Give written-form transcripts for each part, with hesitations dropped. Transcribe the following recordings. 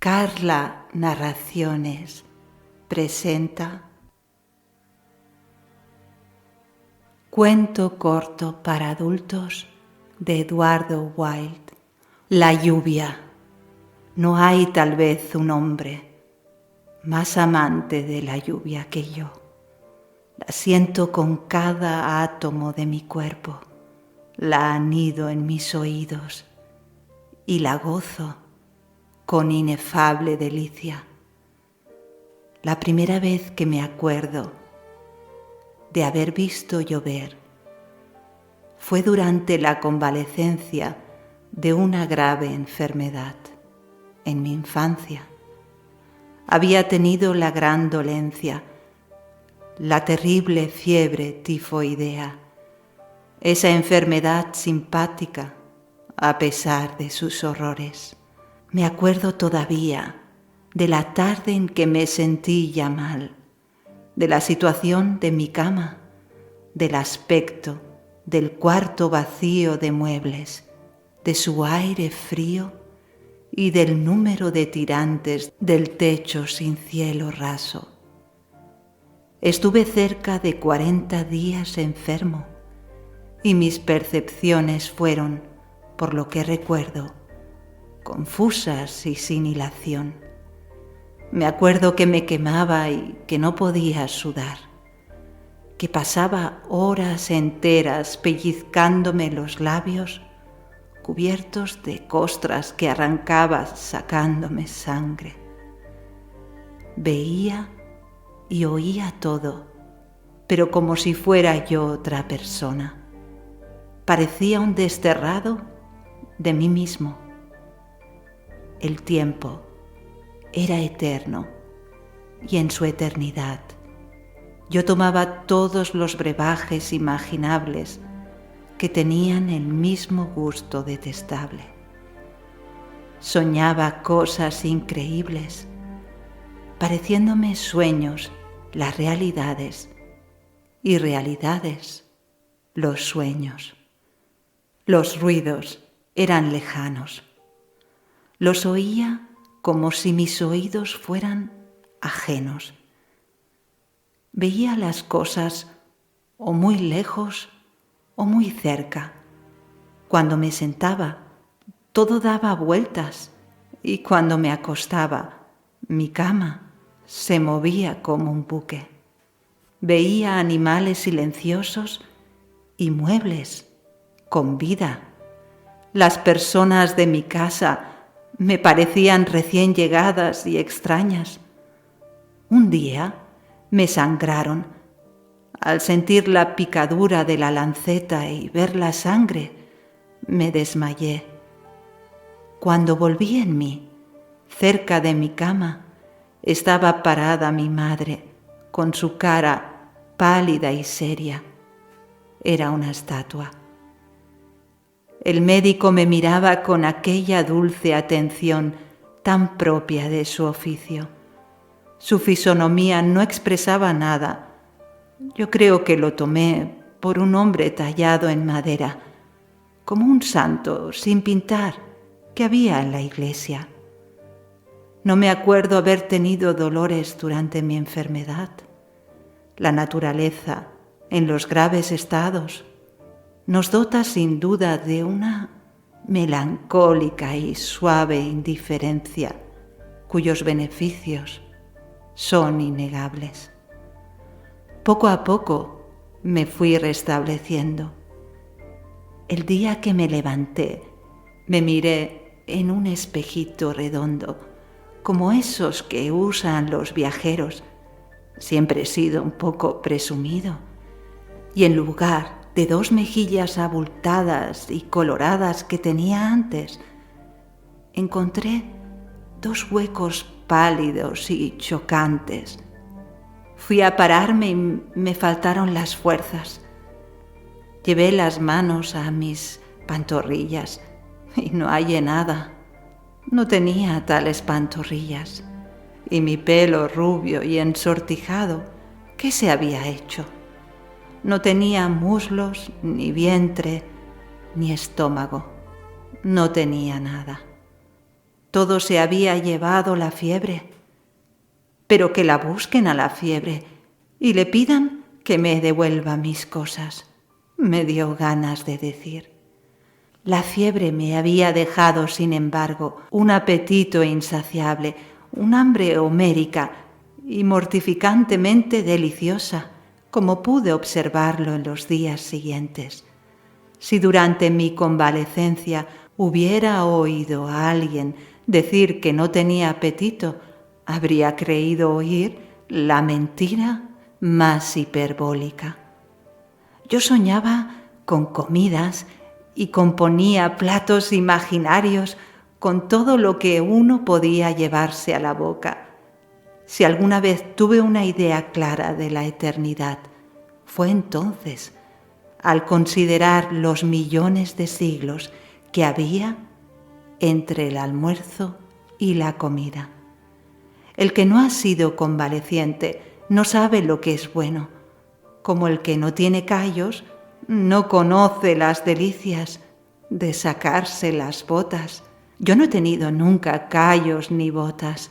Carla Narraciones presenta Cuento corto para adultos de Eduardo Wilde. La lluvia. No hay tal vez un hombre más amante de la lluvia que yo. La siento con cada átomo de mi cuerpo, la anido en mis oídos y la gozo con inefable delicia. La primera vez que me acuerdo de haber visto llover fue durante la convalecencia de una grave enfermedad en mi infancia. Había tenido la gran dolencia, la terrible fiebre tifoidea, esa enfermedad simpática a pesar de sus horrores. Me acuerdo todavía de la tarde en que me sentí ya mal, de la situación de mi cama, del aspecto del cuarto vacío de muebles, de su aire frío y del número de tirantes del techo sin cielo raso. Estuve cerca de 40 días enfermo y mis percepciones fueron, por lo que recuerdo, confusas y sin hilación. Me acuerdo que me quemaba y que no podía sudar, que pasaba horas enteras pellizcándome los labios cubiertos de costras que arrancaba sacándome sangre. Veía y oía todo, pero como si fuera yo otra persona. Parecía un desterrado de mí mismo. El tiempo era eterno y en su eternidad yo tomaba todos los brebajes imaginables que tenían el mismo gusto detestable. Soñaba cosas increíbles, pareciéndome sueños las realidades y realidades los sueños. Los ruidos eran lejanos. Los oía como si mis oídos fueran ajenos. Veía las cosas o muy lejos o muy cerca. Cuando me sentaba, todo daba vueltas y cuando me acostaba, mi cama se movía como un buque. Veía animales silenciosos y muebles con vida. Las personas de mi casa me parecían recién llegadas y extrañas. Un día me sangraron. Al sentir la picadura de la lanceta y ver la sangre, me desmayé. Cuando volví en mí, cerca de mi cama, estaba parada mi madre, con su cara pálida y seria. Era una estatua. El médico me miraba con aquella dulce atención tan propia de su oficio. Su fisonomía no expresaba nada. Yo creo que lo tomé por un hombre tallado en madera, como un santo sin pintar que había en la iglesia. No me acuerdo haber tenido dolores durante mi enfermedad. La naturaleza, en los graves estados, nos dota sin duda de una melancólica y suave indiferencia cuyos beneficios son innegables. Poco a poco me fui restableciendo. El día que me levanté, me miré en un espejito redondo, como esos que usan los viajeros. Siempre he sido un poco presumido, y en lugar de 2 mejillas abultadas y coloradas que tenía antes, encontré 2 huecos pálidos y chocantes. Fui a pararme y me faltaron las fuerzas. Llevé las manos a mis pantorrillas y no hallé nada. No tenía tales pantorrillas. Y mi pelo rubio y ensortijado, ¿qué se había hecho? No tenía muslos, ni vientre, ni estómago. No tenía nada. todo se había llevado la fiebre. Pero que la busquen a la fiebre y le pidan que me devuelva mis cosas, me dio ganas de decir. La fiebre me había dejado, sin embargo, un apetito insaciable, un hambre homérica y mortificantemente deliciosa, como pude observarlo en los días siguientes. Si durante mi convalecencia hubiera oído a alguien decir que no tenía apetito, habría creído oír la mentira más hiperbólica. Yo soñaba con comidas y componía platos imaginarios con todo lo que uno podía llevarse a la boca. Si alguna vez tuve una idea clara de la eternidad, fue entonces, al considerar los millones de siglos que había entre el almuerzo y la comida. El que no ha sido convaleciente no sabe lo que es bueno, como el que no tiene callos no conoce las delicias de sacarse las botas. Yo no he tenido nunca callos ni botas,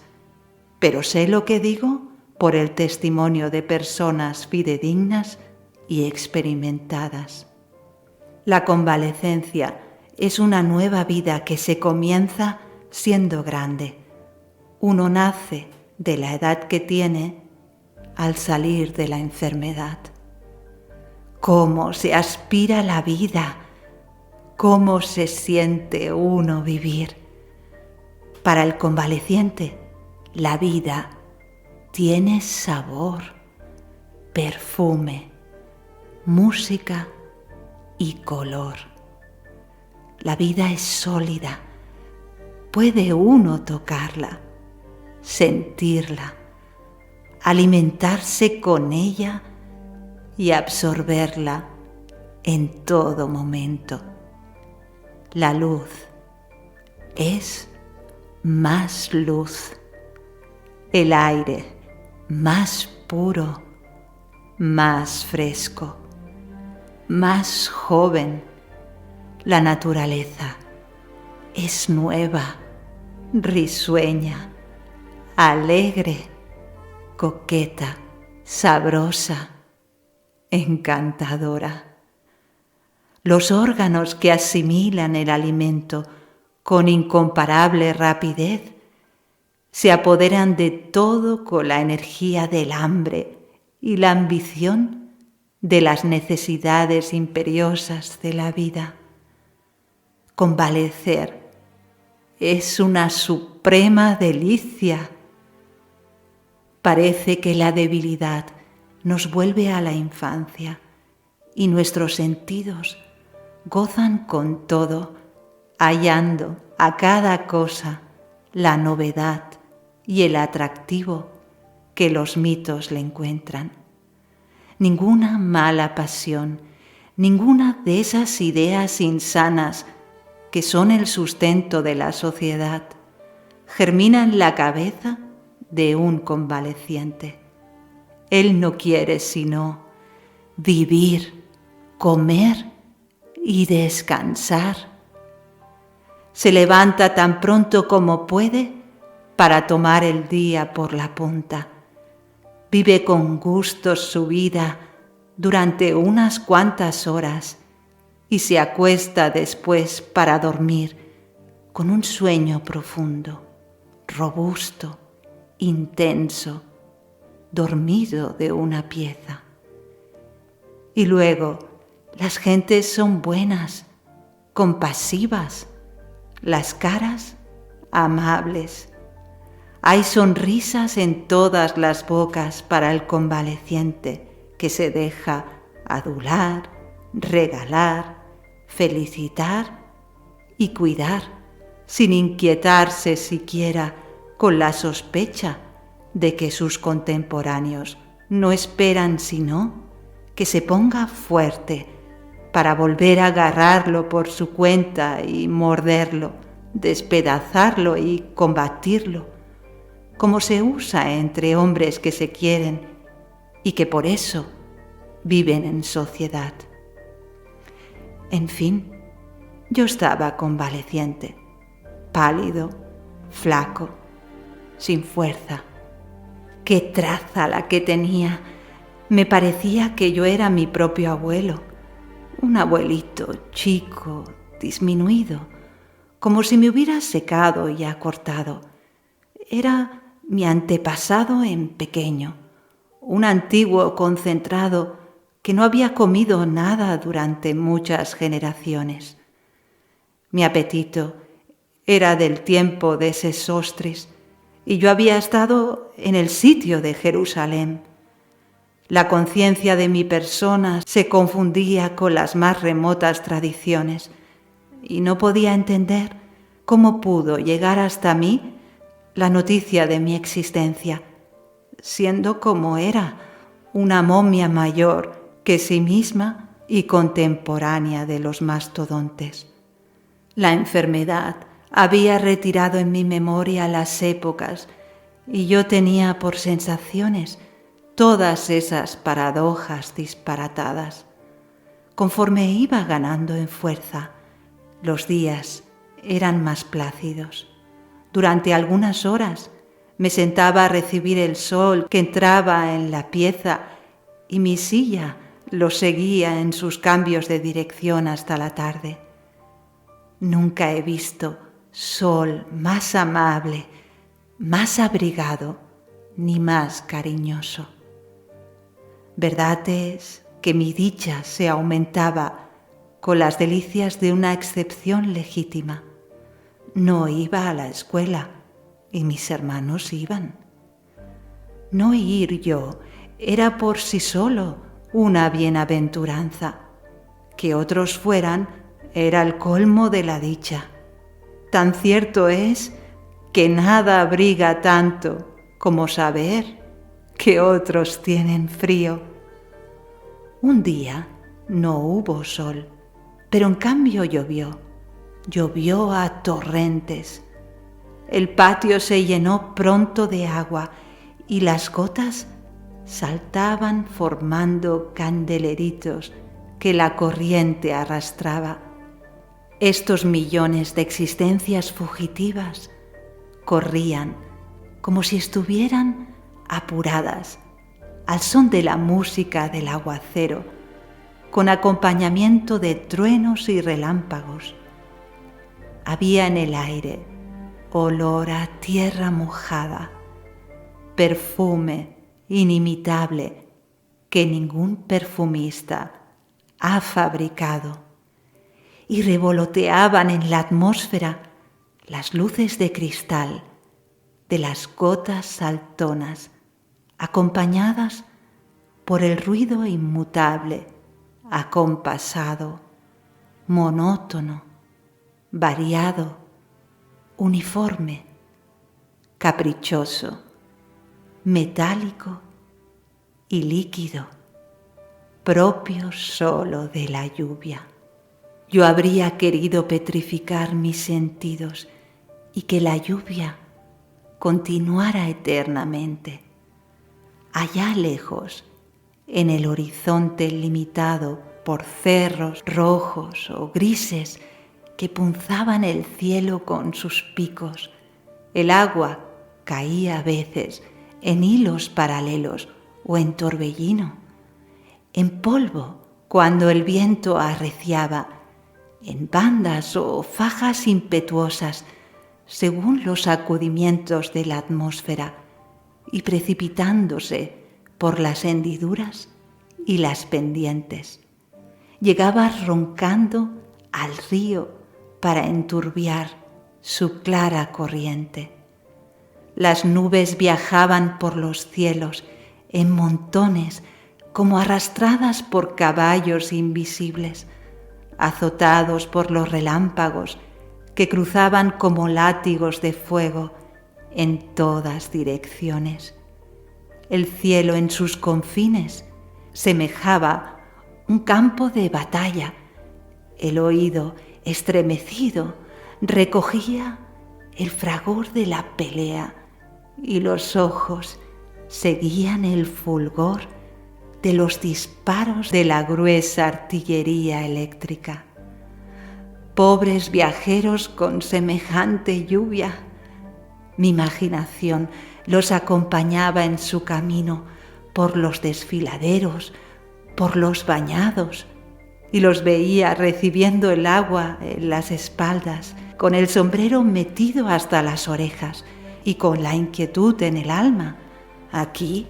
pero sé lo que digo por el testimonio de personas fidedignas y experimentadas. La convalecencia es una nueva vida que se comienza siendo grande. Uno nace de la edad que tiene al salir de la enfermedad. ¿Cómo se aspira la vida? ¿Cómo se siente uno vivir? Para el convaleciente, la vida tiene sabor, perfume, música y color. La vida es sólida. Puede uno tocarla, sentirla, alimentarse con ella y absorberla en todo momento. La luz es más luz, el aire más puro, más fresco, más joven. La naturaleza es nueva, risueña, alegre, coqueta, sabrosa, encantadora. Los órganos que asimilan el alimento con incomparable rapidez se apoderan de todo con la energía del hambre y la ambición de las necesidades imperiosas de la vida. Convalecer es una suprema delicia. Parece que la debilidad nos vuelve a la infancia y nuestros sentidos gozan con todo, hallando a cada cosa la novedad y el atractivo que los mitos le encuentran. Ninguna mala pasión, ninguna de esas ideas insanas que son el sustento de la sociedad, germina en la cabeza de un convaleciente. Él no quiere sino vivir, comer y descansar. Se levanta tan pronto como puede para tomar el día por la punta. Vive con gusto su vida durante unas cuantas horas y se acuesta después para dormir con un sueño profundo, robusto, intenso, dormido de una pieza. Y luego las gentes son buenas, compasivas, las caras amables. Hay sonrisas en todas las bocas para el convaleciente que se deja adular, regalar, felicitar y cuidar, sin inquietarse siquiera con la sospecha de que sus contemporáneos no esperan sino que se ponga fuerte para volver a agarrarlo por su cuenta y morderlo, despedazarlo y combatirlo, como se usa entre hombres que se quieren y que por eso viven en sociedad. En fin, yo estaba convaleciente, pálido, flaco, sin fuerza. ¡Qué traza la que tenía! Me parecía que yo era mi propio abuelo, un abuelito chico, disminuido, como si me hubiera secado y acortado. Era mi antepasado en pequeño, un antiguo concentrado que no había comido nada durante muchas generaciones. Mi apetito era del tiempo de Sesostris y yo había estado en el sitio de Jerusalén. La conciencia de mi persona se confundía con las más remotas tradiciones y no podía entender cómo pudo llegar hasta mí la noticia de mi existencia, siendo como era, una momia mayor que sí misma y contemporánea de los mastodontes. La enfermedad había retirado en mi memoria las épocas y yo tenía por sensaciones todas esas paradojas disparatadas. Conforme iba ganando en fuerza, los días eran más plácidos. Durante algunas horas me sentaba a recibir el sol que entraba en la pieza y mi silla lo seguía en sus cambios de dirección hasta la tarde. Nunca he visto sol más amable, más abrigado, ni más cariñoso. Verdad es que mi dicha se aumentaba con las delicias de una excepción legítima. No iba a la escuela y mis hermanos iban. No ir yo era por sí solo una bienaventuranza. Que otros fueran era el colmo de la dicha. Tan cierto es que nada abriga tanto como saber que otros tienen frío. Un día no hubo sol, pero en cambio llovió a torrentes. El patio se llenó pronto de agua y las gotas saltaban formando candeleritos que la corriente arrastraba. Estos millones de existencias fugitivas corrían como si estuvieran apuradas al son de la música del aguacero, con acompañamiento de truenos y relámpagos. Había en el aire olor a tierra mojada, perfume inimitable que ningún perfumista ha fabricado, y revoloteaban en la atmósfera las luces de cristal de las gotas saltonas, acompañadas por el ruido inmutable, acompasado, monótono, variado, uniforme, caprichoso, metálico y líquido, propio solo de la lluvia. Yo habría querido petrificar mis sentidos y que la lluvia continuara eternamente. Allá lejos, en el horizonte limitado por cerros rojos o grises que punzaban el cielo con sus picos, el agua caía a veces en hilos paralelos o en torbellino, en polvo cuando el viento arreciaba, en bandas o fajas impetuosas según los sacudimientos de la atmósfera y precipitándose por las hendiduras y las pendientes. Llegaba roncando al río para enturbiar su clara corriente. Las nubes viajaban por los cielos en montones como arrastradas por caballos invisibles, azotados por los relámpagos que cruzaban como látigos de fuego en todas direcciones. El cielo en sus confines semejaba un campo de batalla. El oído, estremecido, recogía el fragor de la pelea y los ojos seguían el fulgor de los disparos de la gruesa artillería eléctrica. Pobres viajeros con semejante lluvia, Mi imaginación los acompañaba en su camino por los desfiladeros, por los bañados, y los veía recibiendo el agua en las espaldas, con el sombrero metido hasta las orejas y con la inquietud en el alma. Aquí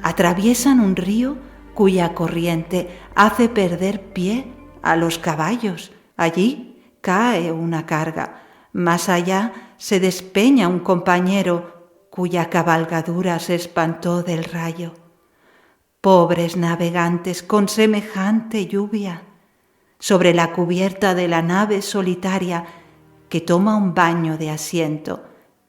atraviesan un río cuya corriente hace perder pie a los caballos. Allí cae una carga. Más allá se despeña un compañero cuya cabalgadura se espantó del rayo. Pobres navegantes con semejante lluvia, sobre la cubierta de la nave solitaria que toma un baño de asiento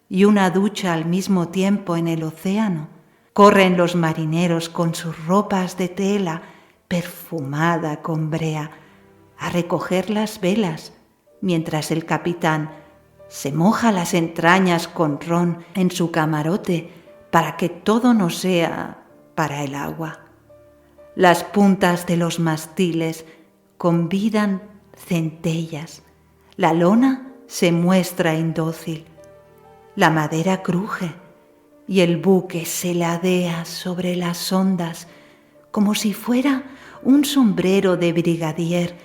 y una ducha al mismo tiempo en el océano, corren los marineros con sus ropas de tela perfumada con brea a recoger las velas, mientras el capitán se moja las entrañas con ron en su camarote para que todo no sea para el agua. Las puntas de los mástiles convidan centellas, la lona se muestra indócil, la madera cruje y el buque se ladea sobre las ondas como si fuera un sombrero de brigadier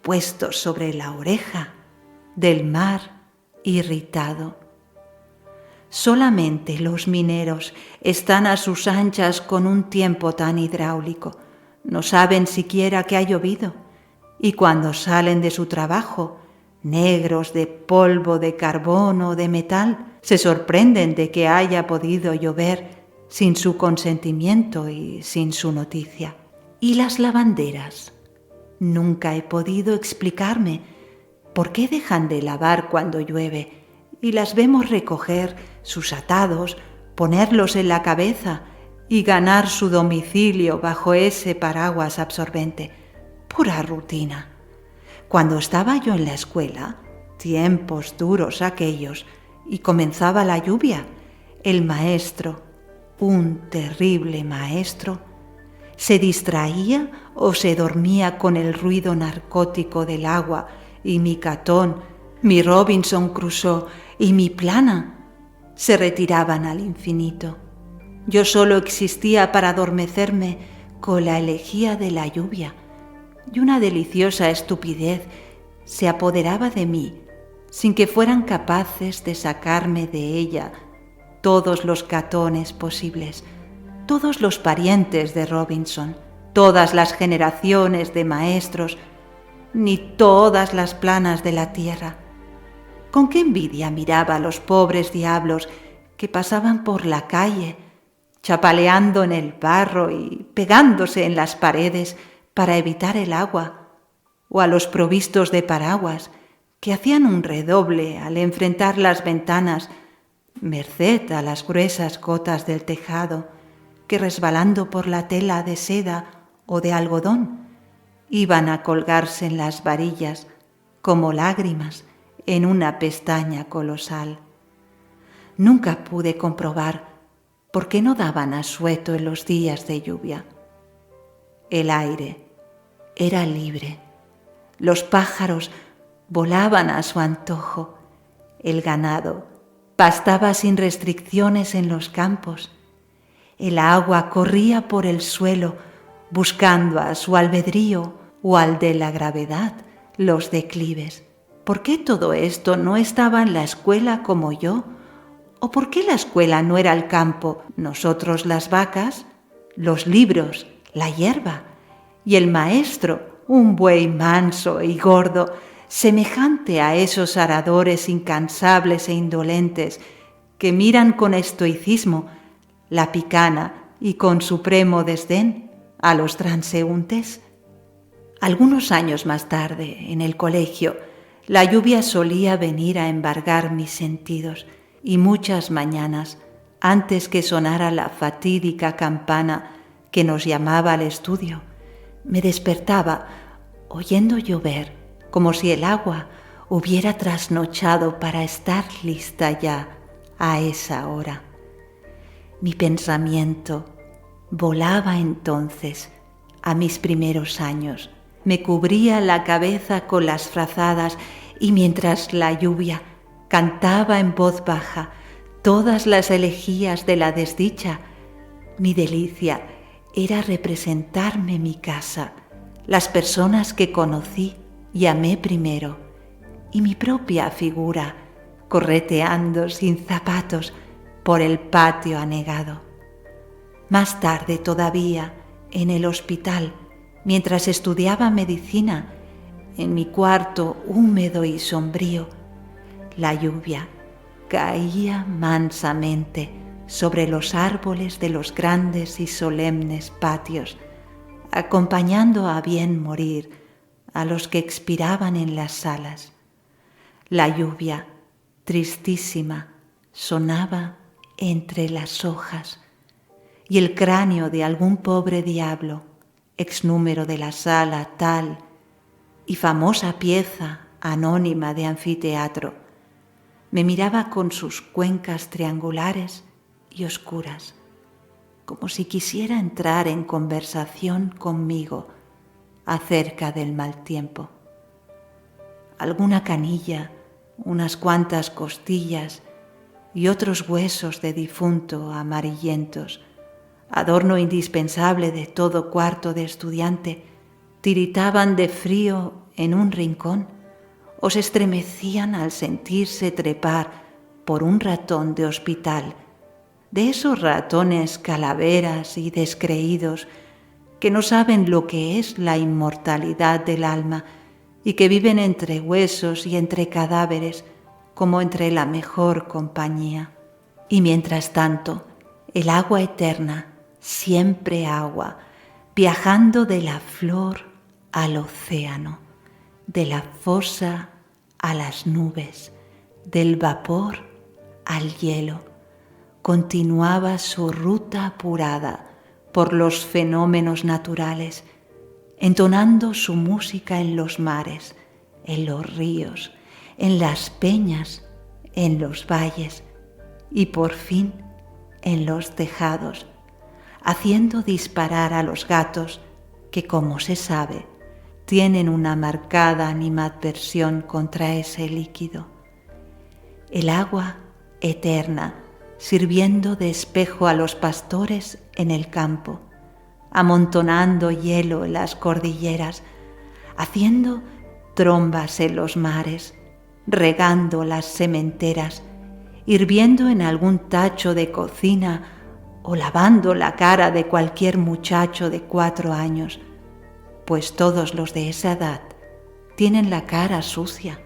puesto sobre la oreja del mar irritado. Solamente los mineros están a sus anchas con un tiempo tan hidráulico, no saben siquiera que ha llovido, y cuando salen de su trabajo, negros de polvo de carbón o de metal, se sorprenden de que haya podido llover sin su consentimiento y sin su noticia. ¿Y las lavanderas? Nunca he podido explicarme por qué dejan de lavar cuando llueve y las vemos recoger sus atados, ponerlos en la cabeza y ganar su domicilio bajo ese paraguas absorbente. Pura rutina. Cuando estaba yo en la escuela, tiempos duros aquellos, y comenzaba la lluvia, el maestro, un terrible maestro, se distraía o se dormía con el ruido narcótico del agua, y mi Catón, mi Robinson Crusoe y mi Plana se retiraban al infinito. Yo solo existía para adormecerme con la elegía de la lluvia, y una deliciosa estupidez se apoderaba de mí sin que fueran capaces de sacarme de ella todos los Catones posibles, todos los parientes de Robinson, todas las generaciones de maestros, ni todas las planas de la tierra. Con qué envidia miraba a los pobres diablos que pasaban por la calle, chapaleando en el barro y pegándose en las paredes para evitar el agua, o a los provistos de paraguas que hacían un redoble al enfrentar las ventanas, merced a las gruesas gotas del tejado que, resbalando por la tela de seda o de algodón, iban a colgarse en las varillas como lágrimas en una pestaña colosal. Nunca pude comprobar por qué no daban asueto en los días de lluvia. El aire era libre, los pájaros volaban a su antojo, el ganado pastaba sin restricciones en los campos, el agua corría por el suelo buscando a su albedrío o al de la gravedad los declives. ¿Por qué todo esto no estaba en la escuela como yo? ¿O por qué la escuela no era el campo, nosotros las vacas, los libros, la hierba, y el maestro, un buey manso y gordo, semejante a esos aradores incansables e indolentes que miran con estoicismo la picana y con supremo desdén a los transeúntes? Algunos años más tarde, en el colegio, la lluvia solía venir a embargar mis sentidos y muchas mañanas, antes que sonara la fatídica campana que nos llamaba al estudio, me despertaba oyendo llover como si el agua hubiera trasnochado para estar lista ya a esa hora. Mi pensamiento volaba entonces a mis primeros años, me cubría la cabeza con las frazadas y mientras la lluvia cantaba en voz baja todas las elegías de la desdicha. Mi delicia era representarme mi casa, las personas que conocí y amé primero, y mi propia figura correteando sin zapatos por el patio anegado. Más tarde todavía, en el hospital, mientras estudiaba medicina, en mi cuarto húmedo y sombrío, la lluvia caía mansamente sobre los árboles de los grandes y solemnes patios, acompañando a bien morir a los que expiraban en las salas. La lluvia, tristísima, sonaba entre las hojas, y el cráneo de algún pobre diablo, exnúmero de la sala tal y famosa pieza anónima de anfiteatro, me miraba con sus cuencas triangulares y oscuras, como si quisiera entrar en conversación conmigo acerca del mal tiempo. Alguna canilla, unas cuantas costillas y otros huesos de difunto amarillentos, adorno indispensable de todo cuarto de estudiante, tiritaban de frío en un rincón o se estremecían al sentirse trepar por un ratón de hospital, de esos ratones calaveras y descreídos que no saben lo que es la inmortalidad del alma y que viven entre huesos y entre cadáveres como entre la mejor compañía. Y mientras tanto, el agua eterna, siempre agua, viajando de la flor al océano, de la fosa a las nubes, del vapor al hielo, continuaba su ruta apurada por los fenómenos naturales, entonando su música en los mares, en los ríos, en las peñas, en los valles y por fin en los tejados, haciendo disparar a los gatos que, como se sabe, tienen una marcada animadversión contra ese líquido. El agua eterna sirviendo de espejo a los pastores en el campo, amontonando hielo en las cordilleras, haciendo trombas en los mares, regando las sementeras, hirviendo en algún tacho de cocina o lavando la cara de cualquier muchacho de 4 años, pues todos los de esa edad tienen la cara sucia.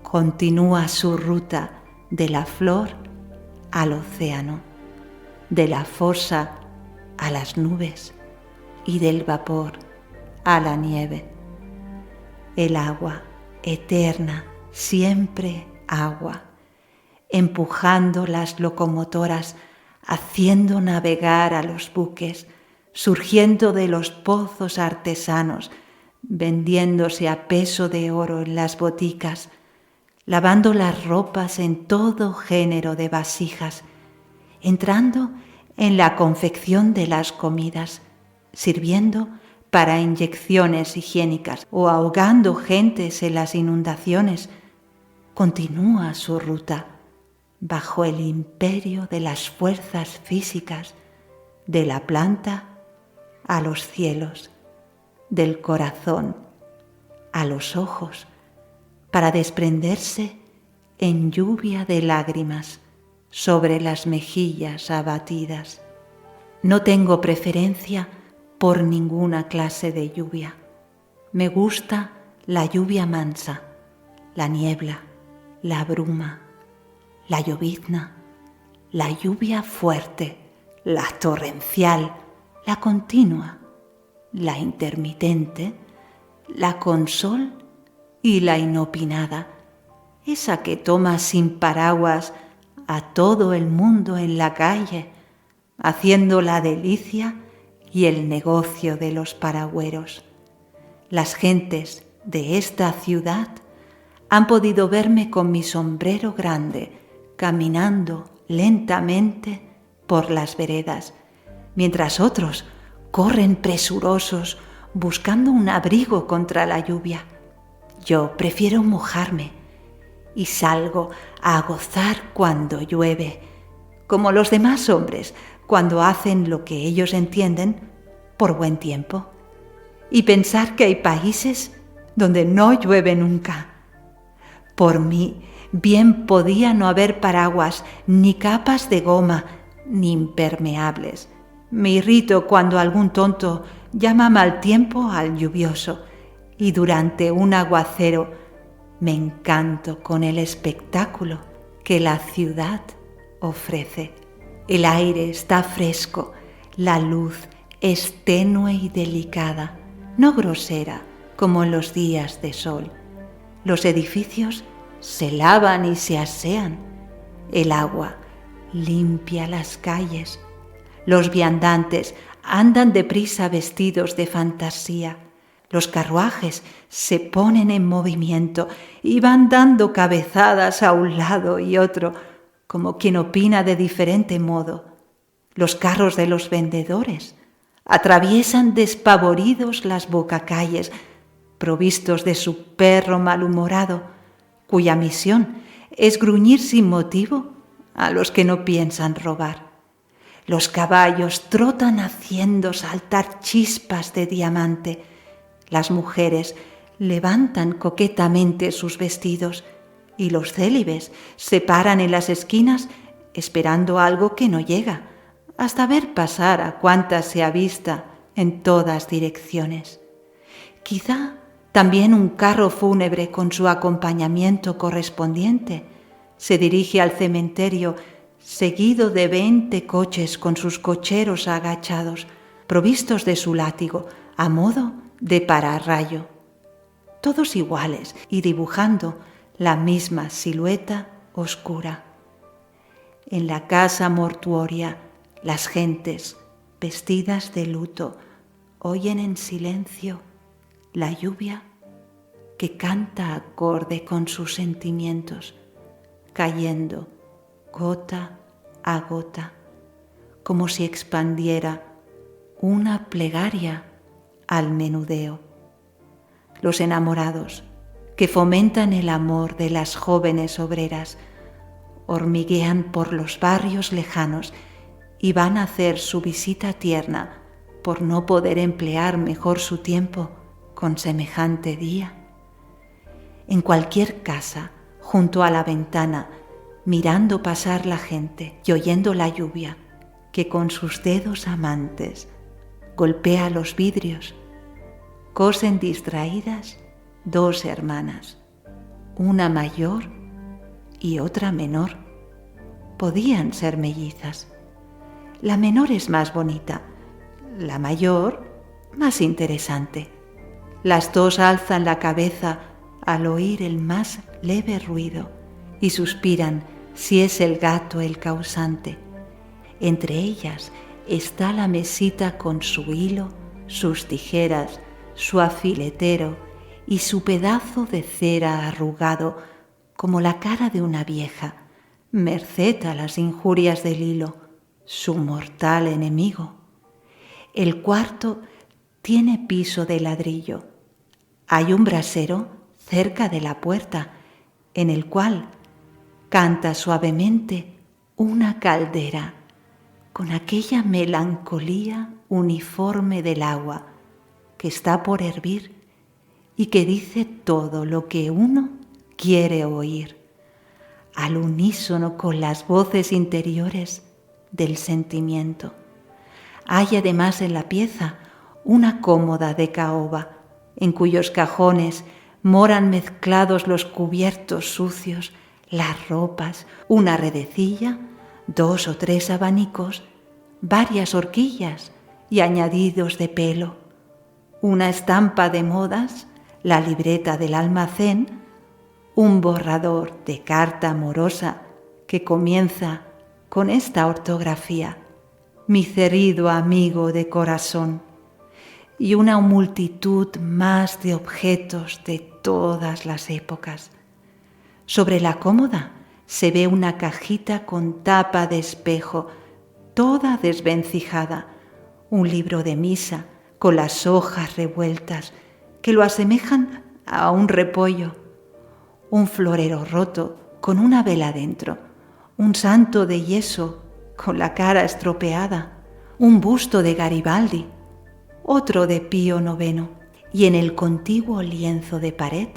Continúa su ruta de la flor al océano, de la fosa a las nubes y del vapor a la nieve. El agua eterna, siempre agua, empujando las locomotoras, haciendo navegar a los buques, surgiendo de los pozos artesanos, vendiéndose a peso de oro en las boticas, lavando las ropas en todo género de vasijas, entrando en la confección de las comidas, sirviendo para inyecciones higiénicas o ahogando gentes en las inundaciones, continúa su ruta bajo el imperio de las fuerzas físicas, de la planta a los cielos, del corazón a los ojos, para desprenderse en lluvia de lágrimas sobre las mejillas abatidas. No tengo preferencia por ninguna clase de lluvia. Me gusta la lluvia mansa, la niebla, la bruma, la llovizna, la lluvia fuerte, la torrencial, la continua, la intermitente, la con sol y la inopinada, esa que toma sin paraguas a todo el mundo en la calle, haciendo la delicia y el negocio de los paragüeros. Las gentes de esta ciudad han podido verme con mi sombrero grande, caminando lentamente por las veredas, mientras otros corren presurosos buscando un abrigo contra la lluvia. Yo prefiero mojarme y salgo a gozar cuando llueve, como los demás hombres cuando hacen lo que ellos entienden por buen tiempo. Y pensar que hay países donde no llueve nunca. Por mí, bien podía no haber paraguas, ni capas de goma, ni impermeables. Me irrito cuando algún tonto llama mal tiempo al lluvioso, y durante un aguacero me encanto con el espectáculo que la ciudad ofrece. El aire está fresco, la luz es tenue y delicada, no grosera como en los días de sol. Los edificios se lavan y se asean. El agua limpia las calles. Los viandantes andan deprisa vestidos de fantasía. Los carruajes se ponen en movimiento y van dando cabezadas a un lado y otro, como quien opina de diferente modo. Los carros de los vendedores atraviesan despavoridos las bocacalles, provistos de su perro malhumorado, cuya misión es gruñir sin motivo a los que no piensan robar. Los caballos trotan haciendo saltar chispas de diamante. Las mujeres levantan coquetamente sus vestidos y los célibes se paran en las esquinas esperando algo que no llega, hasta ver pasar a cuantas se avista en todas direcciones. Quizá también un carro fúnebre con su acompañamiento correspondiente se dirige al cementerio seguido de 20 coches con sus cocheros agachados, provistos de su látigo a modo de pararrayo. Todos iguales y dibujando la misma silueta oscura. En la casa mortuoria, las gentes, vestidas de luto, oyen en silencio la lluvia que canta acorde con sus sentimientos, cayendo gota a gota, como si expandiera una plegaria al menudeo. Los enamorados, que fomentan el amor de las jóvenes obreras, hormiguean por los barrios lejanos y van a hacer su visita tierna por no poder emplear mejor su tiempo con semejante día. En cualquier casa, junto a la ventana, mirando pasar la gente y oyendo la lluvia que con sus dedos amantes golpea los vidrios, cosen distraídas 2 hermanas, una mayor y otra menor. Podían ser mellizas. La menor es más bonita, la mayor más interesante. Las 2 alzan la cabeza al oír el más leve ruido y suspiran si es el gato el causante. Entre ellas está la mesita con su hilo, sus tijeras, su afiletero y su pedazo de cera arrugado como la cara de una vieja, merced a las injurias del hilo, su mortal enemigo. El cuarto tiene piso de ladrillo. Hay un brasero cerca de la puerta, en el cual canta suavemente una caldera, con aquella melancolía uniforme del agua que está por hervir y que dice todo lo que uno quiere oír, al unísono con las voces interiores del sentimiento. Hay además en la pieza una cómoda de caoba, en cuyos cajones moran mezclados los cubiertos sucios, las ropas, una redecilla, 2 o 3 abanicos, varias horquillas y añadidos de pelo, una estampa de modas, la libreta del almacén, un borrador de carta amorosa que comienza con esta ortografía: mi querido amigo de corazón, y una multitud más de objetos de todas las épocas. Sobre la cómoda se ve una cajita con tapa de espejo, toda desvencijada, un libro de misa con las hojas revueltas que lo asemejan a un repollo, un florero roto con una vela dentro, un santo de yeso con la cara estropeada, un busto de Garibaldi, otro de Pío IX, y en el contiguo lienzo de pared,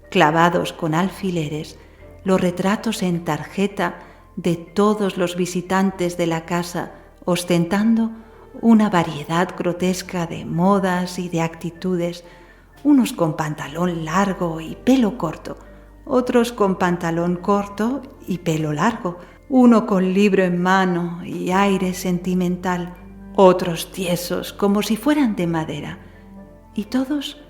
clavados con alfileres, los retratos en tarjeta de todos los visitantes de la casa, ostentando una variedad grotesca de modas y de actitudes, unos con pantalón largo y pelo corto, otros con pantalón corto y pelo largo, uno con libro en mano y aire sentimental, otros tiesos como si fueran de madera, y todos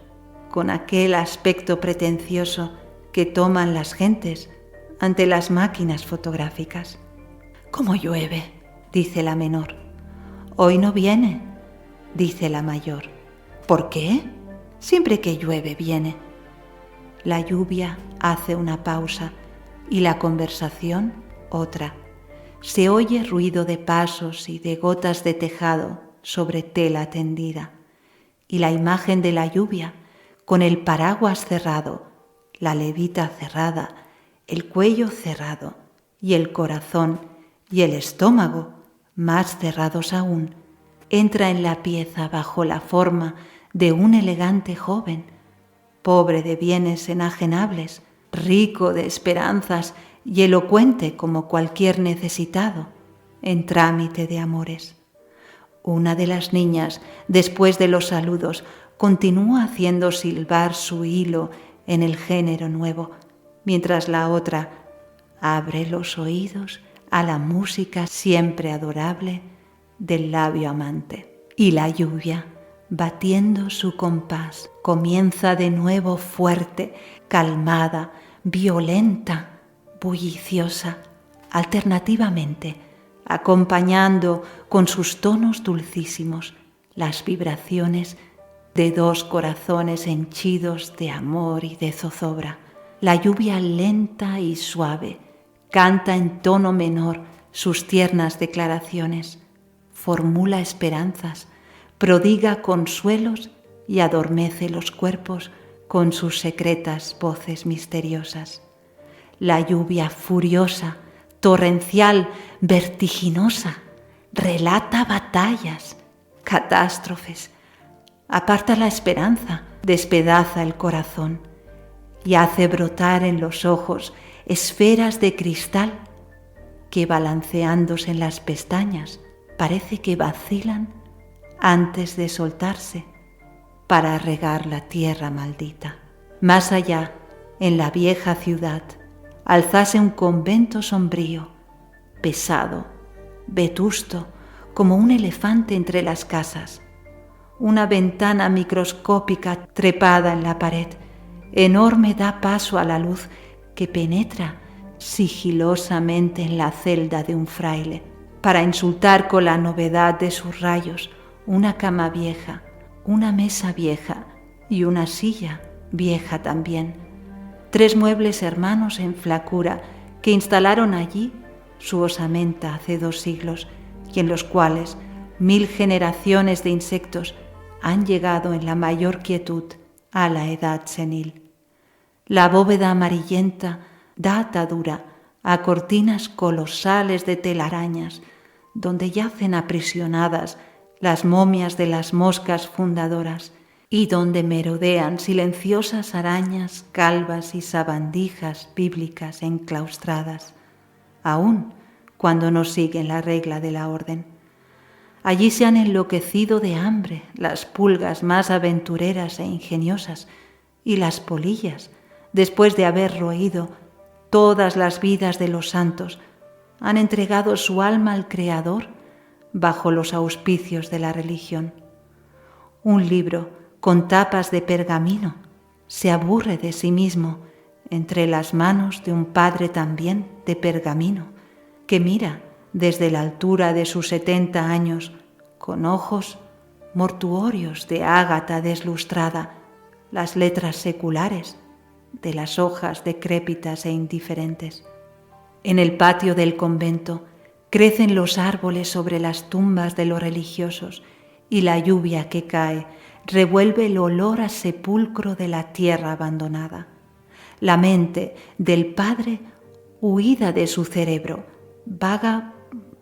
con aquel aspecto pretencioso que toman las gentes ante las máquinas fotográficas. «¿Cómo llueve?», dice la menor. «Hoy no viene», dice la mayor. «¿Por qué? Siempre que llueve viene». La lluvia hace una pausa y la conversación otra. Se oye ruido de pasos y de gotas de tejado sobre tela tendida. Y la imagen de la lluvia, con el paraguas cerrado, la levita cerrada, el cuello cerrado y el corazón y el estómago más cerrados aún, entra en la pieza bajo la forma de un elegante joven, pobre de bienes enajenables, rico de esperanzas y elocuente como cualquier necesitado, en trámite de amores. Una de las niñas, después de los saludos, continúa haciendo silbar su hilo en el género nuevo, mientras la otra abre los oídos a la música siempre adorable del labio amante. Y la lluvia, batiendo su compás, comienza de nuevo fuerte, calmada, violenta, bulliciosa, alternativamente, acompañando con sus tonos dulcísimos las vibraciones de dos corazones henchidos de amor y de zozobra. La lluvia lenta y suave canta en tono menor sus tiernas declaraciones, formula esperanzas, prodiga consuelos y adormece los cuerpos con sus secretas voces misteriosas. La lluvia furiosa, torrencial, vertiginosa, relata batallas, catástrofes, aparta la esperanza, despedaza el corazón y hace brotar en los ojos esferas de cristal que, balanceándose en las pestañas, parece que vacilan antes de soltarse para regar la tierra maldita. Más allá, en la vieja ciudad, alzase un convento sombrío, pesado, vetusto, como un elefante entre las casas. Una ventana microscópica trepada en la pared, enorme, da paso a la luz que penetra sigilosamente en la celda de un fraile, para insultar con la novedad de sus rayos una cama vieja, una mesa vieja y una silla vieja también. 3 muebles hermanos en flacura que instalaron allí su osamenta hace 2 siglos y en los cuales 1000 generaciones de insectos han llegado en la mayor quietud a la edad senil. La bóveda amarillenta da atadura a cortinas colosales de telarañas, donde yacen aprisionadas las momias de las moscas fundadoras y donde merodean silenciosas arañas calvas y sabandijas bíblicas enclaustradas, aun cuando no siguen la regla de la orden. Allí se han enloquecido de hambre las pulgas más aventureras e ingeniosas, y las polillas, después de haber roído todas las vidas de los santos, han entregado su alma al Creador bajo los auspicios de la religión. Un libro con tapas de pergamino se aburre de sí mismo entre las manos de un padre también de pergamino, que mira desde la altura de sus 70 años con ojos mortuorios de ágata deslustrada las letras seculares de las hojas decrépitas e indiferentes. En el patio del convento crecen los árboles sobre las tumbas de los religiosos y la lluvia que cae revuelve el olor a sepulcro de la tierra abandonada. La mente del padre, huida de su cerebro, vaga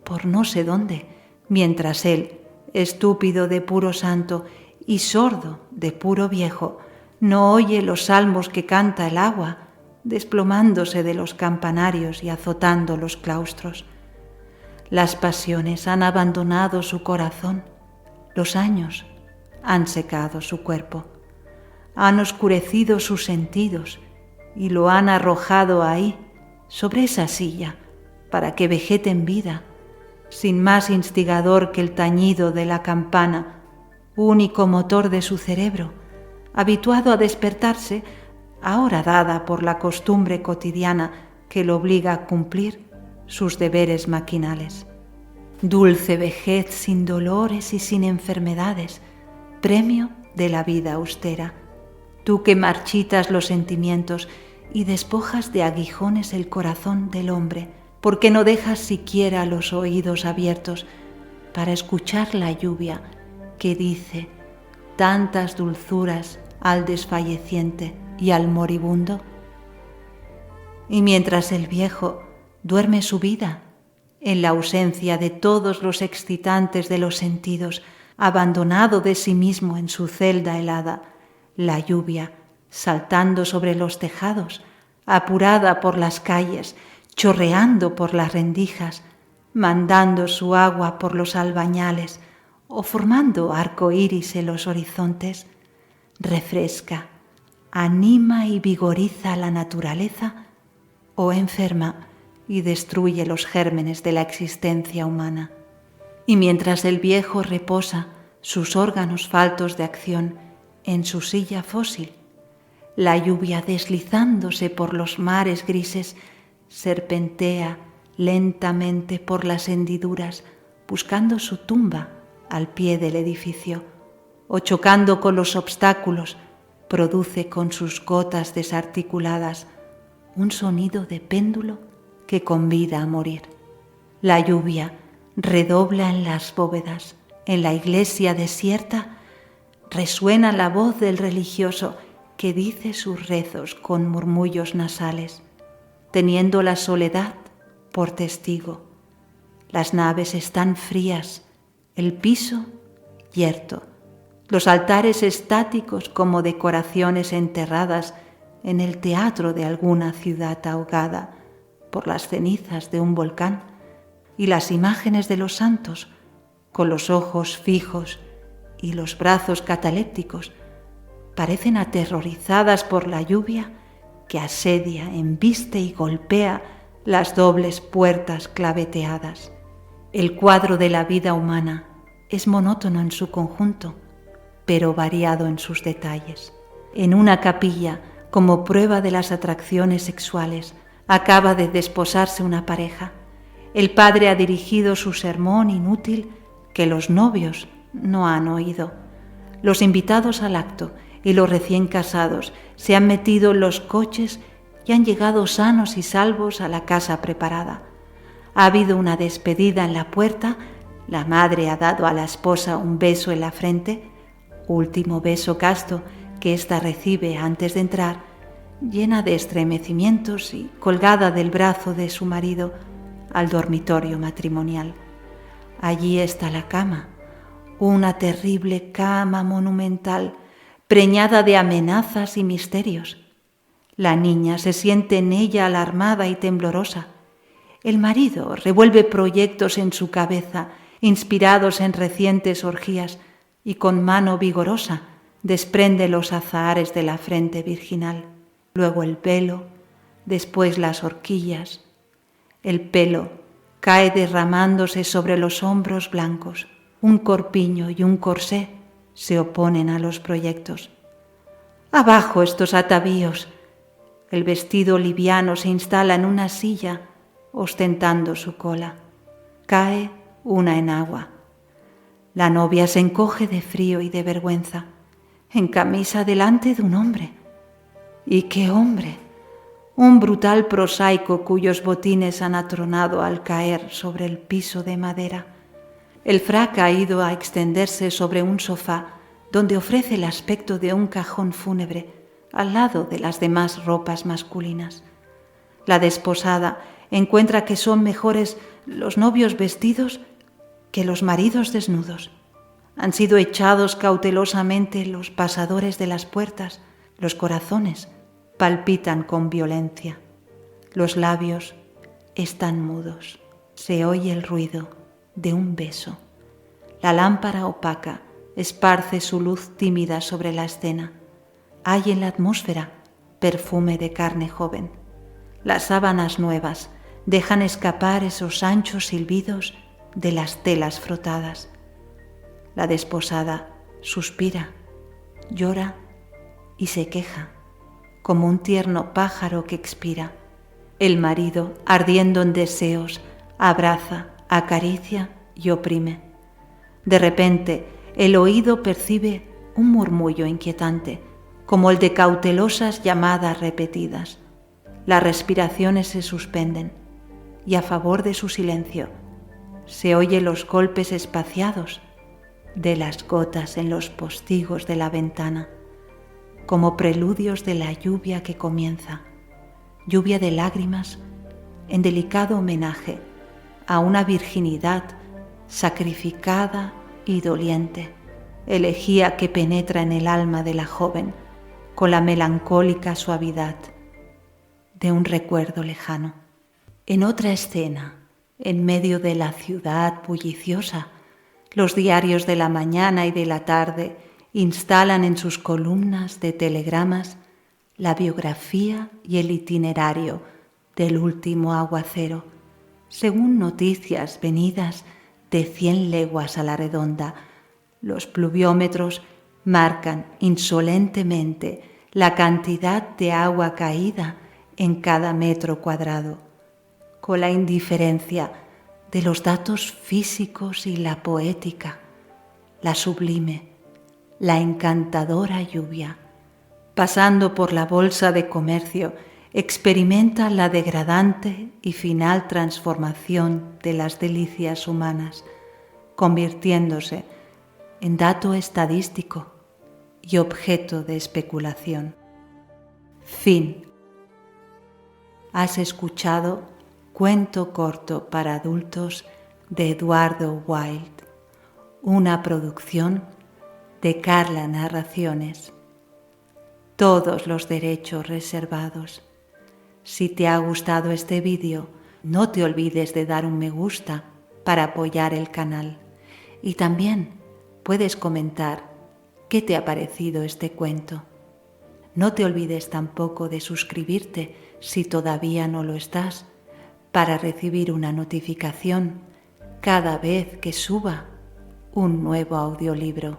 por no sé dónde, mientras él, estúpido de puro santo y sordo de puro viejo, no oye los salmos que canta el agua, desplomándose de los campanarios y azotando los claustros. Las pasiones han abandonado su corazón, los años han secado su cuerpo, han oscurecido sus sentidos y lo han arrojado ahí, sobre esa silla, para que vegete en vida, sin más instigador que el tañido de la campana, único motor de su cerebro, habituado a despertarse, ahora dada por la costumbre cotidiana que lo obliga a cumplir sus deberes maquinales. Dulce vejez sin dolores y sin enfermedades, premio de la vida austera. Tú que marchitas los sentimientos y despojas de aguijones el corazón del hombre, ¿por qué no dejas siquiera los oídos abiertos para escuchar la lluvia que dice tantas dulzuras al desfalleciente y al moribundo? Y mientras el viejo duerme su vida, en la ausencia de todos los excitantes de los sentidos, abandonado de sí mismo en su celda helada, la lluvia, saltando sobre los tejados, apurada por las calles, chorreando por las rendijas, mandando su agua por los albañales o formando arco iris en los horizontes, refresca, anima y vigoriza la naturaleza o enferma y destruye los gérmenes de la existencia humana. Y mientras el viejo reposa sus órganos faltos de acción en su silla fósil, la lluvia deslizándose por los mares grises serpentea lentamente por las hendiduras buscando su tumba al pie del edificio o chocando con los obstáculos produce con sus gotas desarticuladas un sonido de péndulo que convida a morir. La lluvia redobla en las bóvedas, en la iglesia desierta resuena la voz del religioso que dice sus rezos con murmullos nasales, teniendo la soledad por testigo. Las naves están frías, el piso yerto, los altares estáticos como decoraciones enterradas en el teatro de alguna ciudad ahogada por las cenizas de un volcán, y las imágenes de los santos, con los ojos fijos y los brazos catalépticos, parecen aterrorizadas por la lluvia que asedia, embiste y golpea las dobles puertas claveteadas. El cuadro de la vida humana es monótono en su conjunto, pero variado en sus detalles. En una capilla, como prueba de las atracciones sexuales, acaba de desposarse una pareja. El padre ha dirigido su sermón inútil que los novios no han oído. Los invitados al acto y los recién casados se han metido en los coches y han llegado sanos y salvos a la casa preparada. Ha habido una despedida en la puerta, la madre ha dado a la esposa un beso en la frente, último beso casto que ésta recibe antes de entrar, llena de estremecimientos y colgada del brazo de su marido al dormitorio matrimonial. Allí está la cama, una terrible cama monumental, preñada de amenazas y misterios. La niña se siente en ella alarmada y temblorosa. El marido revuelve proyectos en su cabeza, inspirados en recientes orgías, y con mano vigorosa desprende los azahares de la frente virginal, luego el pelo, después las horquillas. El pelo cae derramándose sobre los hombros blancos. Un corpiño y un corsé se oponen a los proyectos. ¡Abajo estos atavíos! El vestido liviano se instala en una silla, ostentando su cola. Cae una enagua. La novia se encoge de frío y de vergüenza, en camisa delante de un hombre. ¿Y qué hombre? Un brutal prosaico cuyos botines han atronado al caer sobre el piso de madera. El frac ha ido a extenderse sobre un sofá donde ofrece el aspecto de un cajón fúnebre al lado de las demás ropas masculinas. La desposada encuentra que son mejores los novios vestidos que los maridos desnudos. Han sido echados cautelosamente los pasadores de las puertas, los corazones palpitan con violencia, los labios están mudos, se oye el ruido de un beso. La lámpara opaca esparce su luz tímida sobre la escena. Hay en la atmósfera perfume de carne joven. Las sábanas nuevas dejan escapar esos anchos silbidos de las telas frotadas. La desposada suspira, llora y se queja, como un tierno pájaro que expira. El marido, ardiendo en deseos, abraza, acaricia y oprime. De repente, el oído percibe un murmullo inquietante, como el de cautelosas llamadas repetidas. Las respiraciones se suspenden y a favor de su silencio se oyen los golpes espaciados de las gotas en los postigos de la ventana, como preludios de la lluvia que comienza, lluvia de lágrimas en delicado homenaje a una virginidad sacrificada y doliente, elegía que penetra en el alma de la joven con la melancólica suavidad de un recuerdo lejano. En otra escena, en medio de la ciudad bulliciosa, los diarios de la mañana y de la tarde instalan en sus columnas de telegramas la biografía y el itinerario del último aguacero, según noticias venidas de 100 leguas a la redonda. Los pluviómetros marcan insolentemente la cantidad de agua caída en cada metro cuadrado, con la indiferencia de los datos físicos y la poética, la sublime, la encantadora lluvia, pasando por la bolsa de comercio, experimenta la degradante y final transformación de las delicias humanas, convirtiéndose en dato estadístico y objeto de especulación. Fin. Has escuchado Cuento corto para adultos de Eduardo Wilde, una producción de Carla Narraciones. Todos los derechos reservados. Si te ha gustado este vídeo, no te olvides de dar un me gusta para apoyar el canal. Y también puedes comentar qué te ha parecido este cuento. No te olvides tampoco de suscribirte si todavía no lo estás, para recibir una notificación cada vez que suba un nuevo audiolibro.